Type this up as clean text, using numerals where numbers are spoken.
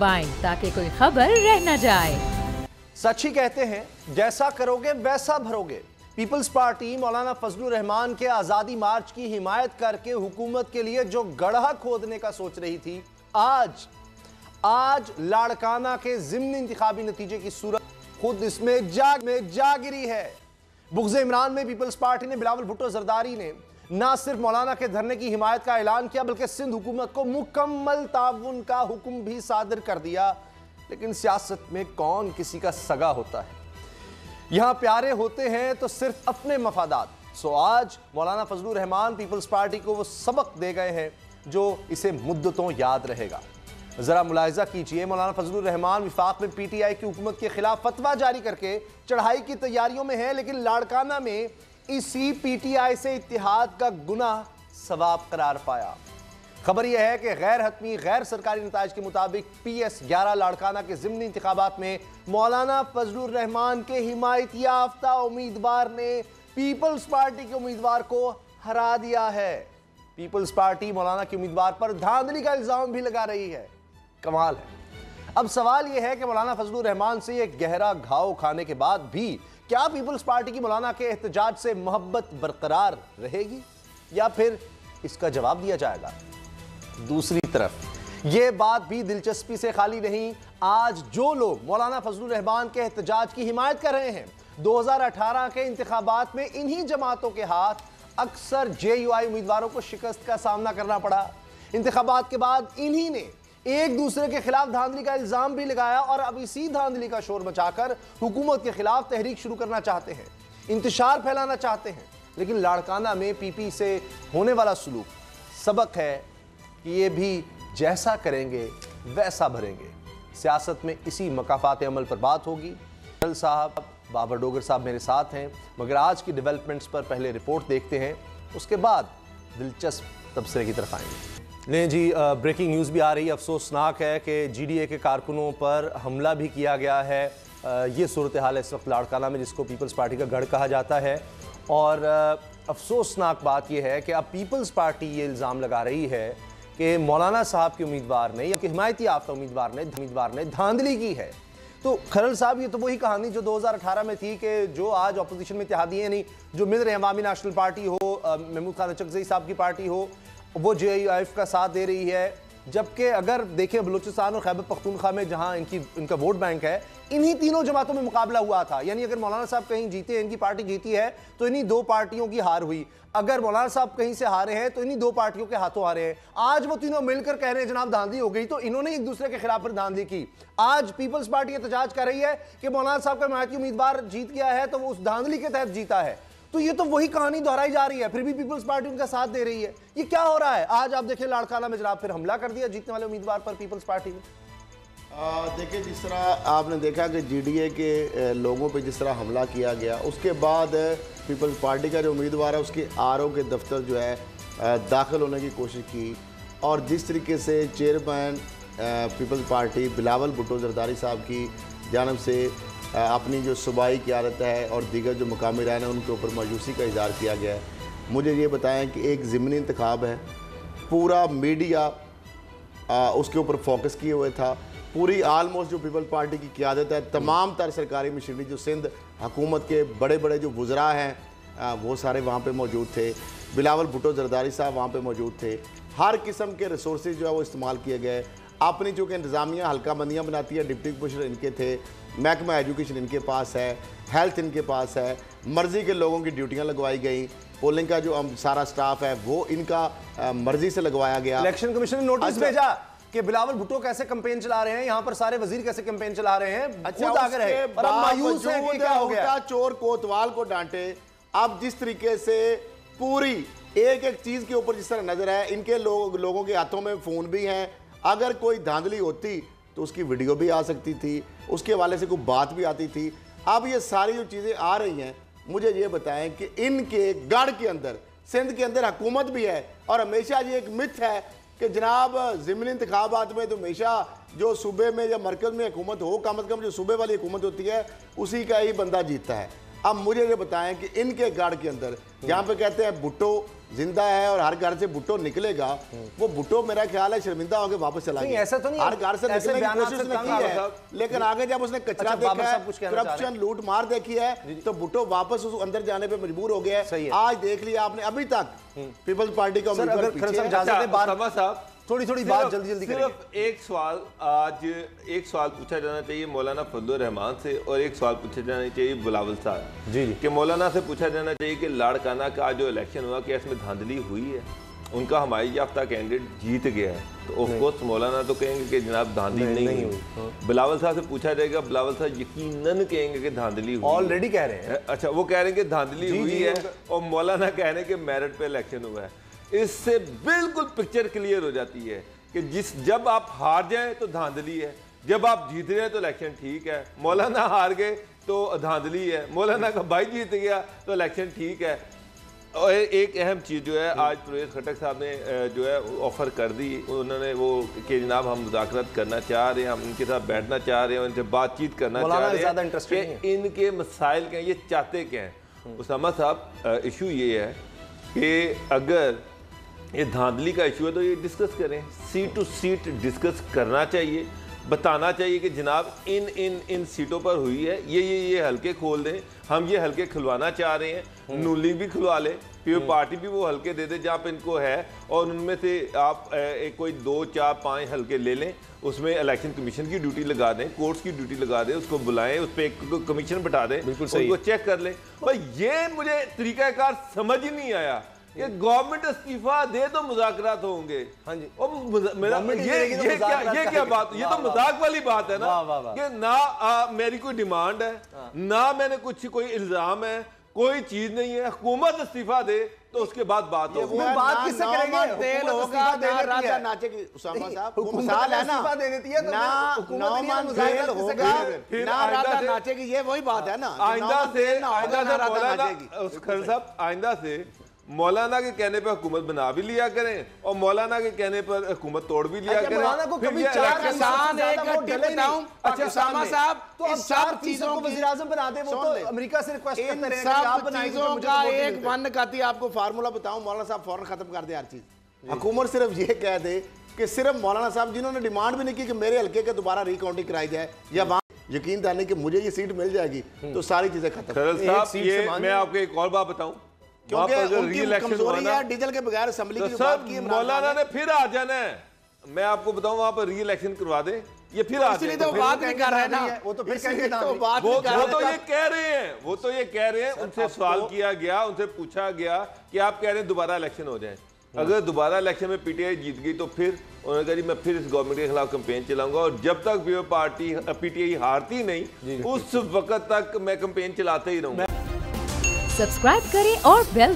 ताकि कोई खबर रह न जाए। सच ही कहते हैं, जैसा करोगे वैसा भरोगे। पीपल्स पार्टी मौलाना फजलुर रहमान के आजादी मार्च की हिमायत करके हुकूमत के लिए जो गड्ढा खोदने का सोच रही थी, आज लाड़काना के ज़िम्नी इंतखाबी नतीजे की सूरत खुद इसमें जा गिरी है। बुग़्ज़ इमरान में पीपल्स पार्टी ने बिलावल भुट्टो जरदारी ने ना सिर्फ मौलाना के धरने की हिमायत का ऐलान किया, बल्कि सिंध हुकूमत को मुकम्मल ताउन का हुक्म भी सादर कर दिया। लेकिन सियासत में कौन किसी का सगा होता है? यहां प्यारे होते हैं तो सिर्फ अपने मफादात। सो आज मौलाना फजलुर रहमान पीपल्स पार्टी को वो सबक दे गए हैं जो इसे मुद्दतों याद रहेगा। जरा मुलाहिजा कीजिए, मौलाना फजलुर रहमान विफाक में पीटीआई की हुकूमत के खिलाफ फतवा जारी करके चढ़ाई की तैयारियों में है, लेकिन लाड़काना में इसी पीटीआई से इत्तिहाद का गुनाह सवाब करार पाया। खबर यह है कि गैर हतमी गैर सरकारी नताइज के मुताबिक PS11 लाड़काना के ज़िमनी इंतखाबात में मौलाना फजलुर रहमान के हिमायत याफ्ता उम्मीदवार ने पीपल्स पार्टी के उम्मीदवार को हरा दिया है। पीपल्स पार्टी मौलाना के उम्मीदवार पर धांधली का इल्जाम भी लगा रही है। कमाल है। अब सवाल यह है कि मौलाना फजलुर रहमान से एक गहरा घाव खाने के बाद भी क्या पीपल्स पार्टी की मौलाना के एहतजाज से मोहब्बत बरकरार रहेगी या फिर इसका जवाब दिया जाएगा? दूसरी तरफ यह बात भी दिलचस्पी से खाली नहीं। आज जो लोग मौलाना फजलुर रहमान के एहतजाज की हिमायत कर रहे हैं, 2018 के इंतखाबात में इन्हीं जमातों के हाथ अक्सर JUI उम्मीदवारों को शिकस्त का सामना करना पड़ा। इंतखाबात के बाद इन्हीं ने एक दूसरे के खिलाफ धांधली का इल्जाम भी लगाया और अब इसी धांधली का शोर मचाकर हुकूमत के खिलाफ तहरीक शुरू करना चाहते हैं, इंतशार फैलाना चाहते हैं। लेकिन लाड़काना में PP से होने वाला सलूक सबक है कि ये भी जैसा करेंगे वैसा भरेंगे। सियासत में इसी मकाफात अमल पर बात होगी। साहब बाबर डोगर साहब मेरे साथ हैं, मगर आज की डेवलपमेंट्स पर पहले रिपोर्ट देखते हैं, उसके बाद दिलचस्प तबसरे की तरफ आएंगे। नहीं जी, ब्रेकिंग न्यूज़ भी आ रही है। अफसोसनाक है कि GDA के कारकुनों पर हमला भी किया गया है। ये सूरत हाल है इस वक्त लाड़काना में, जिसको पीपल्स पार्टी का गढ़ कहा जाता है। और अफसोसनाक बात यह है कि अब पीपल्स पार्टी ये इल्ज़ाम लगा रही है कि मौलाना साहब के उम्मीदवार ने या कि हिमायती याफ्ता उम्मीदवार ने धांधली की है। तो खरल साहब, ये तो वही कहानी जो 2018 में थी कि जो आज अपोजिशन में इत्तेहादी है, नहीं जो मिल रहे हैं, अवामी नेशनल पार्टी हो, महमूद खान अचकज़ई साहब की पार्टी हो, वो JUIF का साथ दे रही है। जबकि अगर देखें बलूचिस्तान और खैबर पख्तूनख्वा में जहां इनका वोट बैंक है, इन्हीं तीनों जमातों में मुकाबला हुआ था। यानी अगर मौलाना साहब कहीं जीते, इनकी पार्टी जीती है, तो इन्हीं दो पार्टियों की हार हुई। अगर मौलाना साहब कहीं से हारे हैं तो इन्हीं दो पार्टियों के हाथों हारे हैं। आज वो तीनों मिलकर कह रहे हैं जनाब धांधली हो गई, तो इन्होंने एक दूसरे के खिलाफ फिर धांधली की। आज पीपल्स पार्टी एहतजाज कर रही है कि मौलाना साहब का हिमायती उम्मीदवार जीत गया है, तो वो उस धांधली के तहत जीता है। तो ये तो वही कहानी दोहराई जा रही है, फिर भी पीपल्स पार्टी उनका साथ दे रही है। ये क्या हो रहा है? आज आप देखिए लाड़काना में जनाब फिर हमला कर दिया जीतने वाले उम्मीदवार पर पीपल्स पार्टी ने। देखिए, जिस तरह आपने देखा कि GDA के लोगों पे जिस तरह हमला किया गया, उसके बाद पीपल्स पार्टी का जो उम्मीदवार है उसके RO के दफ्तर जो है दाखिल होने की कोशिश की, और जिस तरीके से chairman Peoples Party Bilawal Bhutto Zardari साहब की जानब से अपनी जो सूबाई क़यादत है और दीगर जो मकामी रहने उनके ऊपर मायूसी का इज़हार किया गया है। मुझे ये बताएं कि एक ज़िमनी इंतखाब है, पूरा मीडिया उसके ऊपर फोकस किए हुए था। पूरी आलमोस्ट जो पीपल्स पार्टी की क़यादत है, तमाम तर सरकारी मशीनरी जो सिंध हुकूमत के बड़े बड़े जो वज़रा हैं वो सारे वहाँ पे मौजूद थे। बिलावल भुट्टो जरदारी साहब वहाँ पे मौजूद थे। हर किस्म के रिसोर्सेज जो है वो इस्तेमाल किए गए। अपनी चूँकि इंतज़ामिया हल्का बंदियाँ बनाती है, डिप्टी कमिश्नर इनके थे, महकमा एजुकेशन इनके पास है, हेल्थ इनके पास है, मर्ज़ी के लोगों की ड्यूटियाँ लगवाई गई, पोलिंग का जो सारा स्टाफ है वो इनका मर्ज़ी से लगवाया गया। इलेक्शन कमीशन ने नोटिस भेजा कि बिलावल भुट्टो कैसे कैंपेन चला रहे हैं, यहाँ पर सारे वजीर कैसे कैंपेन चला रहे हैं। अच्छा, और अब मायूस है कि क्या हो गया? चोर कोतवाल को डांटे। अब जिस तरीके से पूरी एक एक चीज़ के ऊपर जिस तरह नजर है, इनके लोगों के हाथों में फ़ोन भी हैं। अगर कोई धांधली होती तो उसकी वीडियो भी आ सकती थी, उसके हवाले से कोई बात भी आती थी। अब ये सारी जो चीज़ें आ रही हैं, मुझे ये बताएं कि इनके गढ़ के अंदर, सिंध के अंदर हुकूमत भी है, और हमेशा ये एक मिथ है कि जनाब ज़िमनी इंतखाबात में तो हमेशा जो सूबे में या मरकज़ में हुकूमत हो, कम अज़ कम जो सूबे वाली हुकूमत होती है उसी का ही बंदा जीतता है। अब मुझे ये बताएं कि इनके गढ़ के अंदर जहाँ पे कहते हैं भुट्टो जिंदा है और हर घर से भुट्टो निकलेगा, वो भुट्टो मेरा ख्याल है शर्मिंदा होकर वापस चला गया। ऐसा तो नहीं, हर घर से निकलने की कोशिश उसने की है, लेकिन आगे जब उसने कचरा देखा है, करप्शन लूट मार देखी है, तो भुट्टो वापस उस अंदर जाने पे मजबूर हो गया है। आज देख लिया आपने, अभी तक पीपल्स पार्टी का थोड़ी बात जल्दी सिर्फ एक सवाल, आज एक सवाल पूछा जाना चाहिए मौलाना फजलुर रहमान से और एक सवाल पूछा जाना चाहिए बिलावल साहब जी कि मौलाना से पूछा जाना चाहिए कि लाड़काना का जो इलेक्शन हुआ क्या इसमें धांधली हुई है? उनका हमारी याफ्ता कैंडिडेट जीत गया है, तो ऑफकोर्स मौलाना तो कहेंगे कि जनाब धांधली नहीं हुई। बिलावल साहब से पूछा जाएगा, बिलावल साहब यकीनन कहेंगे कि धांधली हुई। ऑलरेडी कह रहे हैं। अच्छा, वो कह रहे हैं कि धांधली हुई है और मौलाना कह रहे हैं कि मेरिट पे इलेक्शन हुआ है। इससे बिल्कुल पिक्चर क्लियर हो जाती है कि जब आप हार जाएं तो धांधली है, जब आप जीत रहे हैं तो इलेक्शन ठीक है। मौलाना हार गए तो धांधली है, मौलाना का भाई जीत गया तो इलेक्शन ठीक है। और एक अहम चीज़ जो है आज परवेज खटक साहब ने जो है ऑफ़र कर दी, उन्होंने वो कि जनाब हम मुज़ाकरत करना चाह रहे हैं, हम इनके साथ बैठना चाह रहे हैं, उनसे बातचीत करना चाह रहे हैं कि इनके मसाइल क्या, ये चाहते क्या हैं। उसामा साहब, इशू ये है कि अगर ये धांधली का इशू है तो ये डिस्कस करें, सीट टू सीट डिस्कस करना चाहिए, बताना चाहिए कि जनाब इन सीटों पर हुई है, ये हल्के खोल दें, हम ये हल्के खुलवाना चाह रहे हैं। नून लीग भी खुलवा ले, पीपल पार्टी भी वो हल्के दे दे जहाँ पे इनको है, और उनमें से आप कोई 2, 4, 5 हल्के ले लें, उसमें इलेक्शन कमीशन की ड्यूटी लगा दें, कोर्ट्स की ड्यूटी लगा दें, उसको बुलाएं, उस पर एक कमीशन बैठा दें, उनको चेक कर लें। भाई ये मुझे तरीकाकार समझ ही नहीं आया कि गवर्नमेंट इस्तीफा दे तो मुज़ाकरात होंगे। हाँ जी, और ये क्या बात, ये तो मजाक वाली बात है ना कि ना मेरी कोई डिमांड है, ना मैंने कोई इल्जाम है, कोई चीज नहीं है, हुकूमत इस्तीफा दे तो उसके बाद बात होगी। बात किससे करेंगे? तेल होगा ना राजा नाचे की, उसामा साहब वो मिसाल है ना, दे देती है तो ना नौमान तेल होगा ना राजा नाचेगी, ये वही बात है ना। आइंदा से मौलाना के कहने पर हुकूमत बना भी लिया करें और मौलाना के कहने पर हुकूमत तोड़ भी लिया करें। मौलाना को कभी किसान अच्छा उसामा साहब, तो अब सब चीजों को वज़ीर-ए-आज़म बना दे, वो तो अमेरिका से रिक्वेस्ट करते रहे कि आप बनाइए। चीजों का एक वन काती आपको फार्मूला बताऊं, मौलाना साहब फौरन खत्म कर दे हर चीज। हुकूमत सिर्फ ये कह दे कि सिर्फ मौलाना साहब जिन्होंने डिमांड भी नहीं की कि मेरे हल्के के दोबारा रिकाउंटिंग कराई जाए या वहां यकीन था नहीं कि मुझे ये सीट मिल जाएगी, तो सारी चीजें खत्म। मैं आपको एक और बात बताऊं, क्योंकि उनकी कमजोरी है डीजल के बगैर असेंबली की बात की मौलाना ने फिर आ जाना है। मैं आपको बताऊं, वहां पर री इलेक्शन करवा दे, ये फिर आ जाए, तो बात नहीं कर रहे ना, वो तो फिर वो तो ये कह रहे हैं उनसे सवाल किया गया, उनसे पूछा गया कि आप कह रहे हैं दोबारा इलेक्शन हो जाए, अगर दोबारा इलेक्शन में पीटीआई जीत गई तो फिर उन्होंने कहा जी मैं फिर इस गवर्नमेंट के खिलाफ कैंपेन चलाऊंगा, और जब तक पीपल्स पार्टी पीटीआई हारती नहीं उस वक्त तक मैं कैंपेन चलाते ही रहूंगा। सब्सक्राइब करें और बेल